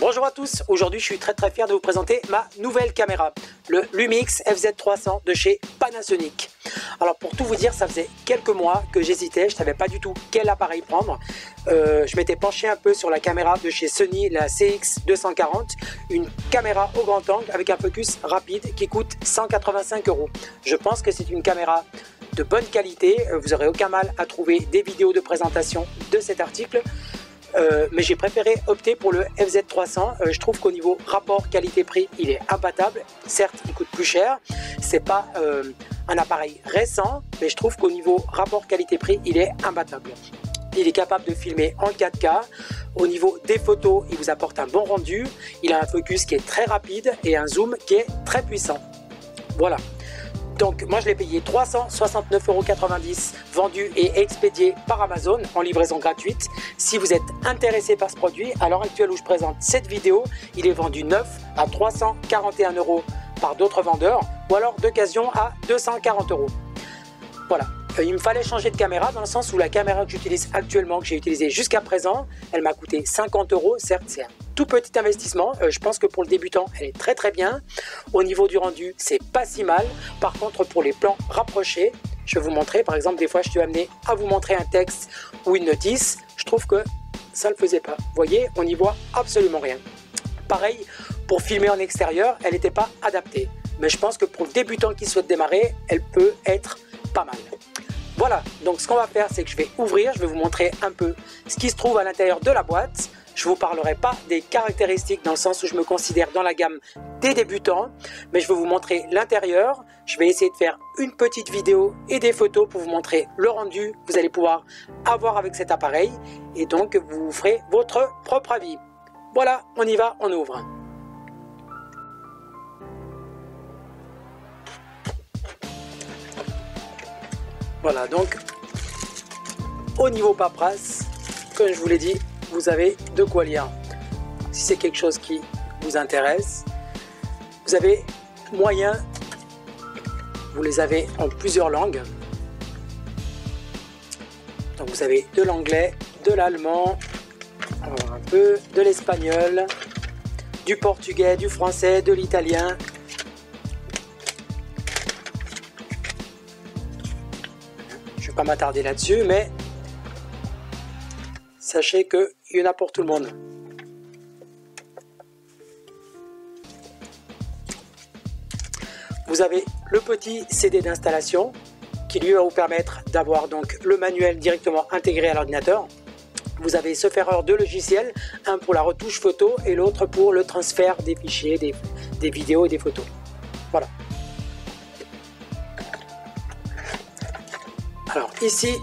Bonjour à tous, aujourd'hui je suis très fier de vous présenter ma nouvelle caméra, le Lumix FZ300 de chez Panasonic. Alors pour tout vous dire, ça faisait quelques mois que j'hésitais, je ne savais pas du tout quel appareil prendre. Je m'étais penché un peu sur la caméra de chez Sony, la CX240, une caméra au grand angle avec un focus rapide qui coûte 185 €. Je pense que c'est une caméra de bonne qualité, vous n'aurez aucun mal à trouver des vidéos de présentation de cet article. Mais j'ai préféré opter pour le FZ300. Je trouve qu'au niveau rapport qualité-prix, il est imbattable. Certes, il coûte plus cher. C'est pas un appareil récent, mais je trouve qu'au niveau rapport qualité-prix, il est imbattable. Il est capable de filmer en 4K. Au niveau des photos, il vous apporte un bon rendu. Il a un focus qui est très rapide et un zoom qui est très puissant. Voilà. Donc moi je l'ai payé 369,90 € vendu et expédié par Amazon en livraison gratuite. Si vous êtes intéressé par ce produit, à l'heure actuelle où je présente cette vidéo, il est vendu neuf à 341 € par d'autres vendeurs ou alors d'occasion à 240 €. Voilà. Il me fallait changer de caméra dans le sens où la caméra que j'utilise actuellement, que j'ai utilisée jusqu'à présent, elle m'a coûté 50 €. Certes, c'est un tout petit investissement. Je pense que pour le débutant, elle est très bien. Au niveau du rendu, c'est pas si mal. Par contre, pour les plans rapprochés, je vais vous montrer. Par exemple, des fois, je suis amené à vous montrer un texte ou une notice. Je trouve que ça ne le faisait pas. Vous voyez, on n'y voit absolument rien. Pareil, pour filmer en extérieur, elle n'était pas adaptée. Mais je pense que pour le débutant qui souhaite démarrer, elle peut être pas mal. Voilà, donc ce qu'on va faire, c'est que je vais ouvrir, je vais vous montrer un peu ce qui se trouve à l'intérieur de la boîte. Je ne vous parlerai pas des caractéristiques dans le sens où je me considère dans la gamme des débutants, mais je vais vous montrer l'intérieur. Je vais essayer de faire une petite vidéo et des photos pour vous montrer le rendu que vous allez pouvoir avoir avec cet appareil et donc vous vous ferez votre propre avis. Voilà, on y va, on ouvre. Voilà, donc au niveau paperasse, comme je vous l'ai dit, vous avez de quoi lire. Si c'est quelque chose qui vous intéresse, vous avez moyen, vous les avez en plusieurs langues. Donc vous avez de l'anglais, de l'allemand, un peu de l'espagnol, du portugais, du français, de l'italien. Je ne vais pas m'attarder là-dessus, mais sachez qu'il y en a pour tout le monde. Vous avez le petit CD d'installation qui lui va vous permettre d'avoir donc le manuel directement intégré à l'ordinateur. Vous avez ce ferreur de logiciels, un pour la retouche photo et l'autre pour le transfert des fichiers, des vidéos et des photos. Voilà. Alors ici,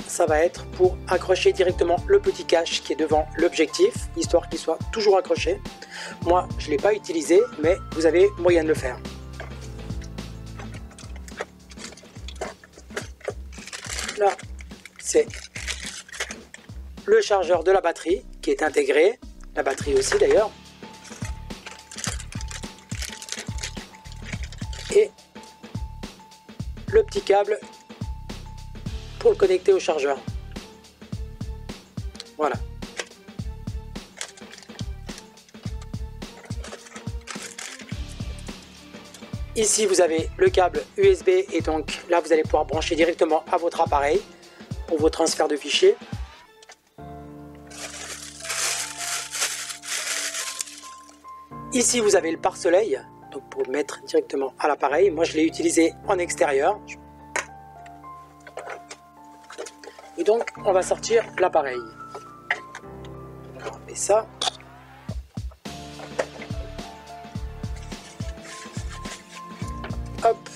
ça va être pour accrocher directement le petit cache qui est devant l'objectif, histoire qu'il soit toujours accroché. Moi, je ne l'ai pas utilisé, mais vous avez moyen de le faire. Là, c'est le chargeur de la batterie qui est intégré, la batterie aussi d'ailleurs. Et le petit câble pour le connecter au chargeur. Voilà. Ici vous avez le câble USB et donc là vous allez pouvoir brancher directement à votre appareil pour vos transferts de fichiers. Ici vous avez le pare-soleil, donc pour le mettre directement à l'appareil. Moi je l'ai utilisé en extérieur. Et donc on va sortir l'appareil. On va enlever ça. Hop.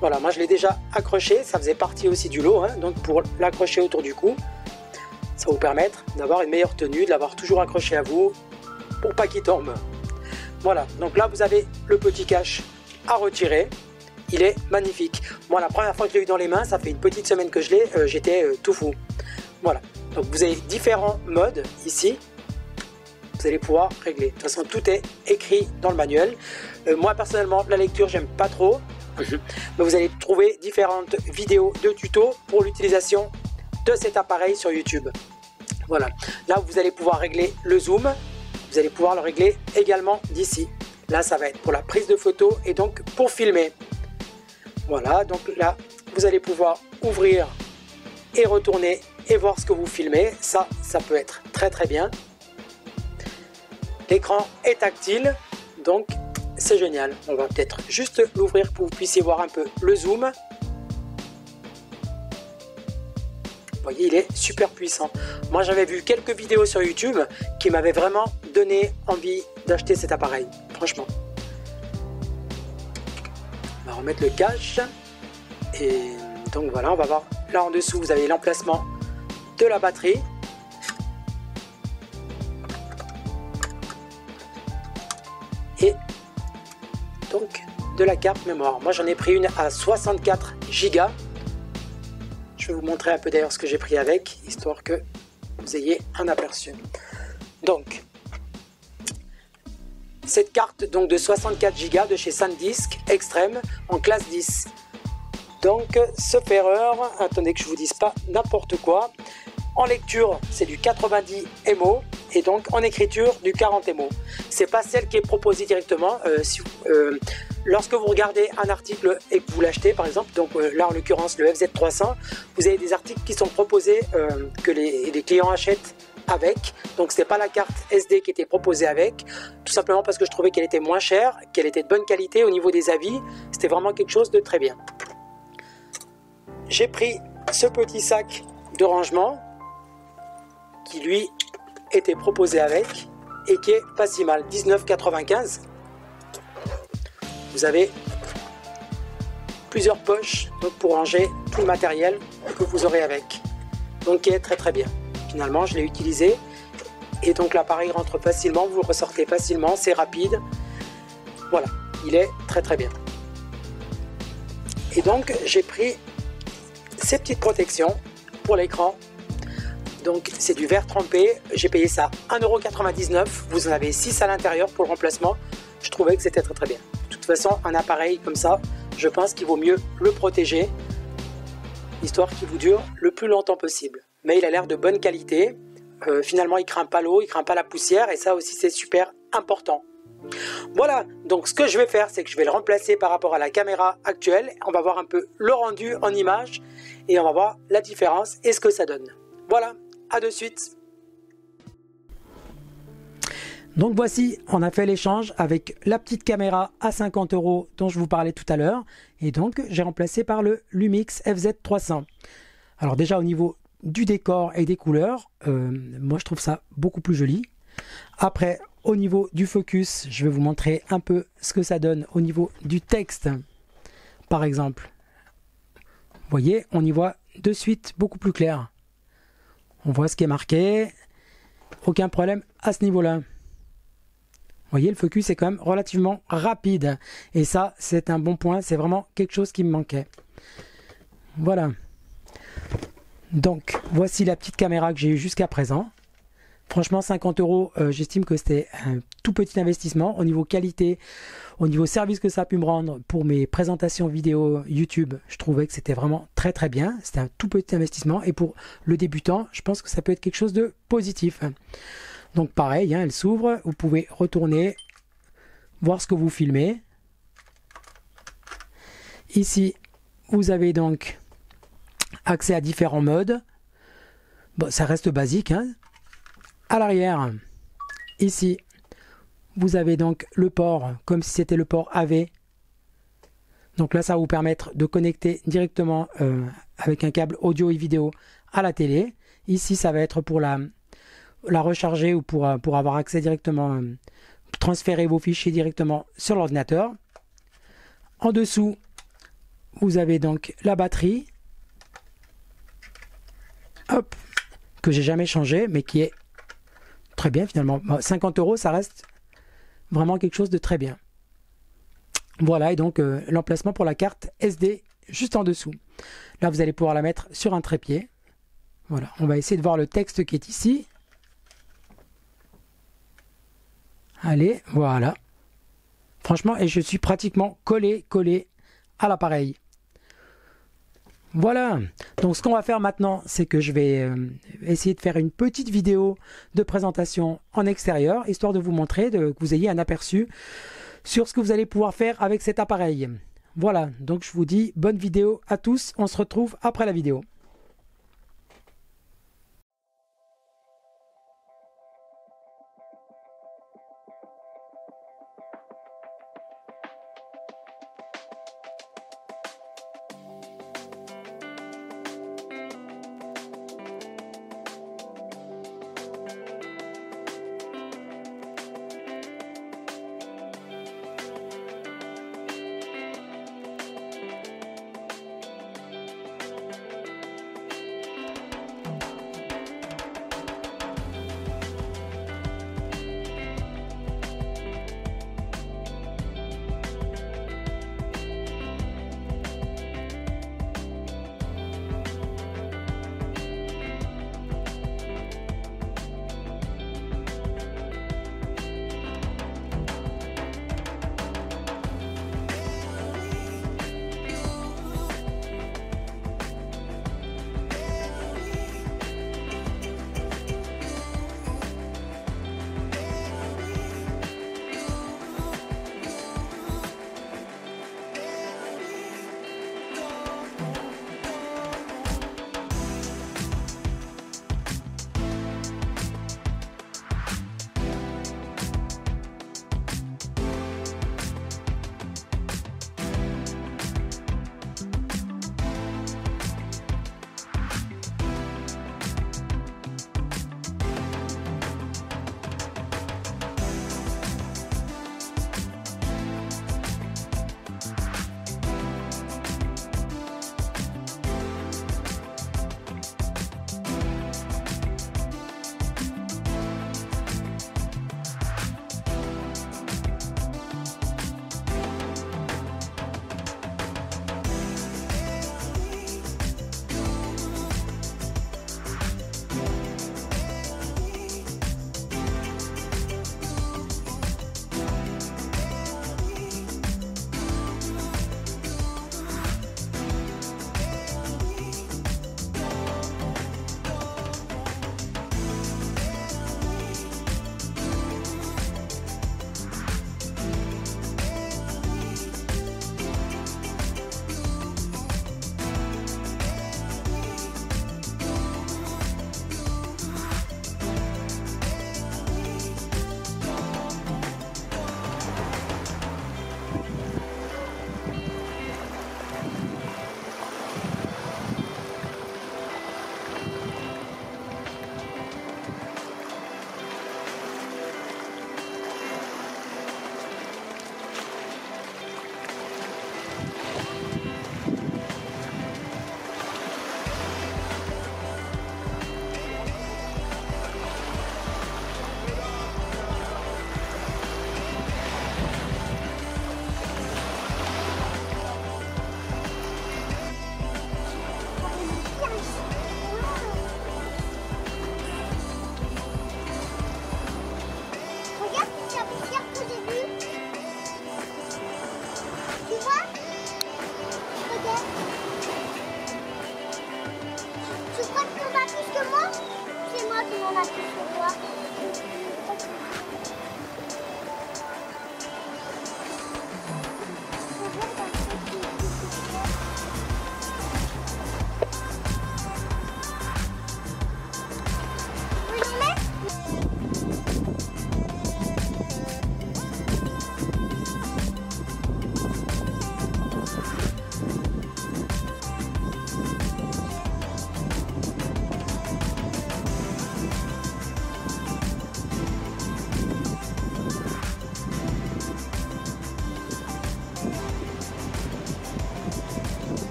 Voilà, moi je l'ai déjà accroché, ça faisait partie aussi du lot, hein. Donc pour l'accrocher autour du cou, ça va vous permettre d'avoir une meilleure tenue, de l'avoir toujours accroché à vous pour pas qu'il tombe. Voilà, donc là vous avez le petit cache à retirer. Il est magnifique. Moi la première fois que je l'ai eu dans les mains, ça fait une petite semaine que je l'ai, j'étais tout fou. Voilà, donc vous avez différents modes ici. Vous allez pouvoir régler. De toute façon tout est écrit dans le manuel. Moi personnellement la lecture j'aime pas trop. Mais vous allez trouver différentes vidéos de tutos pour l'utilisation de cet appareil sur YouTube. Voilà, là vous allez pouvoir régler le zoom, vous allez pouvoir le régler également d'ici. Là ça va être pour la prise de photo et donc pour filmer. Voilà, donc là vous allez pouvoir ouvrir et retourner et voir ce que vous filmez. Ça peut être très très bien. L'écran est tactile, donc c'est génial. On va peut-être juste l'ouvrir pour que vous puissiez voir un peu le zoom. Vous voyez, il est super puissant. Moi, j'avais vu quelques vidéos sur YouTube qui m'avaient vraiment donné envie d'acheter cet appareil. Franchement. On va remettre le cache. Et donc voilà, on va voir. Là en dessous, vous avez l'emplacement de la batterie. Et donc de la carte mémoire. Moi, j'en ai pris une à 64 Go. Je vais vous montrer un peu d'ailleurs ce que j'ai pris avec, histoire que vous ayez un aperçu. Donc, cette carte donc de 64 Go de chez SanDisk Extreme en classe 10. Donc, sauf erreur, attendez que je vous dise pas n'importe quoi. En lecture, c'est du 90 MO et donc en écriture du 40 MO. C'est pas celle qui est proposée directement. Lorsque vous regardez un article et que vous l'achetez par exemple, donc là en l'occurrence le FZ300, vous avez des articles qui sont proposés que les clients achètent avec. Donc c'est pas la carte SD qui était proposée avec, tout simplement parce que je trouvais qu'elle était moins chère, qu'elle était de bonne qualité au niveau des avis. C'était vraiment quelque chose de très bien. J'ai pris ce petit sac de rangement qui lui était proposé avec et qui est pas si mal, 19,95. Vous avez plusieurs poches donc pour ranger tout le matériel que vous aurez avec, donc qui est très très bien. Finalement je l'ai utilisé et donc l'appareil rentre facilement, vous le ressortez facilement, c'est rapide. Voilà, il est très très bien. Et donc j'ai pris ces petites protections pour l'écran. Donc c'est du verre trempé, j'ai payé ça 1,99 €, vous en avez 6 à l'intérieur pour le remplacement. Je trouvais que c'était très très bien. De toute façon, un appareil comme ça, je pense qu'il vaut mieux le protéger, histoire qu'il vous dure le plus longtemps possible. Mais il a l'air de bonne qualité, finalement il craint pas l'eau, il craint pas la poussière, et ça aussi c'est super important. Voilà, donc ce que je vais faire, c'est que je vais le remplacer par rapport à la caméra actuelle. On va voir un peu le rendu en image, et on va voir la différence et ce que ça donne. Voilà, à de suite. Donc voici, on a fait l'échange avec la petite caméra à 50 € dont je vous parlais tout à l'heure. Et donc j'ai remplacé par le Lumix FZ300. Alors déjà au niveau du décor et des couleurs, moi je trouve ça beaucoup plus joli. Après au niveau du focus, je vais vous montrer un peu ce que ça donne au niveau du texte. Par exemple, vous voyez, on y voit de suite beaucoup plus clair. On voit ce qui est marqué, aucun problème à ce niveau-là. Vous voyez, le focus est quand même relativement rapide. Et ça, c'est un bon point. C'est vraiment quelque chose qui me manquait. Voilà. Donc, voici la petite caméra que j'ai eue jusqu'à présent. Franchement, 50 €, j'estime que c'était un tout petit investissement. Au niveau qualité, au niveau service que ça a pu me rendre pour mes présentations vidéo YouTube, je trouvais que c'était vraiment très très bien. C'était un tout petit investissement. Et pour le débutant, je pense que ça peut être quelque chose de positif. Donc pareil, hein, elle s'ouvre, vous pouvez retourner, voir ce que vous filmez. Ici, vous avez donc accès à différents modes. Bon, ça reste basique. Hein. À l'arrière, ici, vous avez donc le port, comme si c'était le port AV. Donc là, ça va vous permettre de connecter directement avec un câble audio et vidéo à la télé. Ici, ça va être pour la recharger ou pour avoir accès directement, transférer vos fichiers directement sur l'ordinateur. En dessous, vous avez donc la batterie, hop, que j'ai jamais changé, mais qui est très bien finalement. 50 €, ça reste vraiment quelque chose de très bien. Voilà, et donc l'emplacement pour la carte SD juste en dessous. Là, vous allez pouvoir la mettre sur un trépied. Voilà, on va essayer de voir le texte qui est ici. Allez, voilà. Franchement, et je suis pratiquement collé à l'appareil. Voilà, donc ce qu'on va faire maintenant, c'est que je vais essayer de faire une petite vidéo de présentation en extérieur, histoire de vous montrer, que vous ayez un aperçu sur ce que vous allez pouvoir faire avec cet appareil. Voilà, donc je vous dis bonne vidéo à tous, on se retrouve après la vidéo.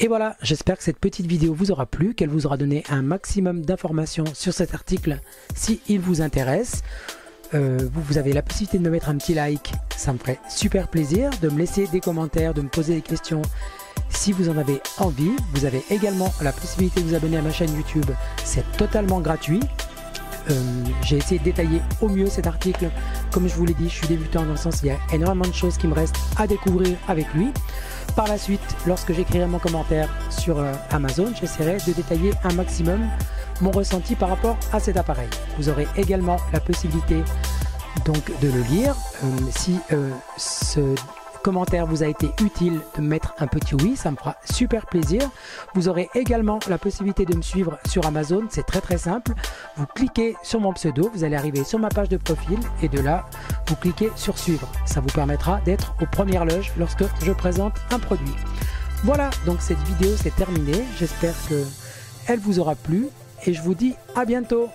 Et voilà, j'espère que cette petite vidéo vous aura plu, qu'elle vous aura donné un maximum d'informations sur cet article si il vous intéresse. Vous avez la possibilité de me mettre un petit like, ça me ferait super plaisir, de me laisser des commentaires, de me poser des questions si vous en avez envie. Vous avez également la possibilité de vous abonner à ma chaîne YouTube, c'est totalement gratuit. J'ai essayé de détailler au mieux cet article. Comme je vous l'ai dit, je suis débutant dans le sens il y a énormément de choses qui me restent à découvrir avec lui. Par la suite, lorsque j'écrirai mon commentaire sur Amazon, j'essaierai de détailler un maximum mon ressenti par rapport à cet appareil. Vous aurez également la possibilité donc de le lire. Si ce commentaire vous a été utile, de me mettre un petit oui, ça me fera super plaisir. Vous aurez également la possibilité de me suivre sur Amazon, c'est très simple. Vous cliquez sur mon pseudo, vous allez arriver sur ma page de profil et de là, vous cliquez sur suivre. Ça vous permettra d'être aux premières loges lorsque je présente un produit. Voilà, donc cette vidéo c'est terminé. J'espère qu'elle vous aura plu et je vous dis à bientôt.